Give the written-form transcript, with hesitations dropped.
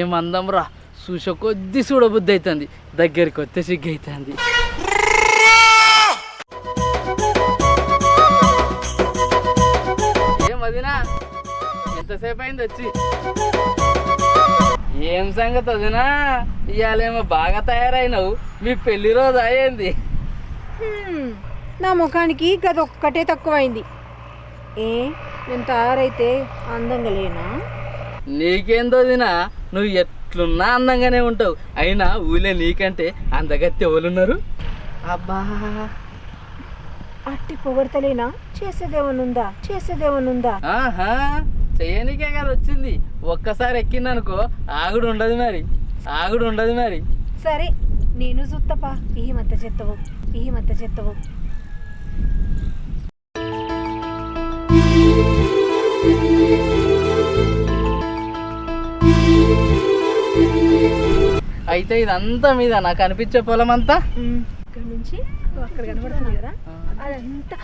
ఏం అందం రా, చూస కొద్ది చూడబుద్ధి అవుతుంది, దగ్గరికి వస్తే సిగ్గు అవుతుంది. ఏం వదినా, ఎంతసేపు అయింది వచ్చి? ఏం సంగతి వదినా, ఇవాళేమో బాగా తయారైనవు, మీ పెళ్లి రోజు అయ్యింది. నా ముఖానికి గదొక్కటే తక్కువైంది. నేను తయారైతే అందంగా లేనా? నీకేందో వదినా, నువ్వు ఎట్లున్నా అందంగానే ఉంటావు. అయినా ఊళ్ళో నీకంటే అందగత్తి ఎవరున్నారు? అబ్బా, అట్టి పొగడతలేనా? చేసేదేమనుందా? ఆహా, చేయనికే కదా వచ్చింది. ఒక్కసారి ఎక్కిందనుకో ఆగుడు ఉండదు మరి. సరే, నేను చూస్తపా. ఈ మధ్య చెత్తవు. అయితే ఇదంతా మీద నాకు అనిపించే పొలం అంతా ఇక్కడ నుంచి అక్కడ కనబడుతుంది కదా, అదంతా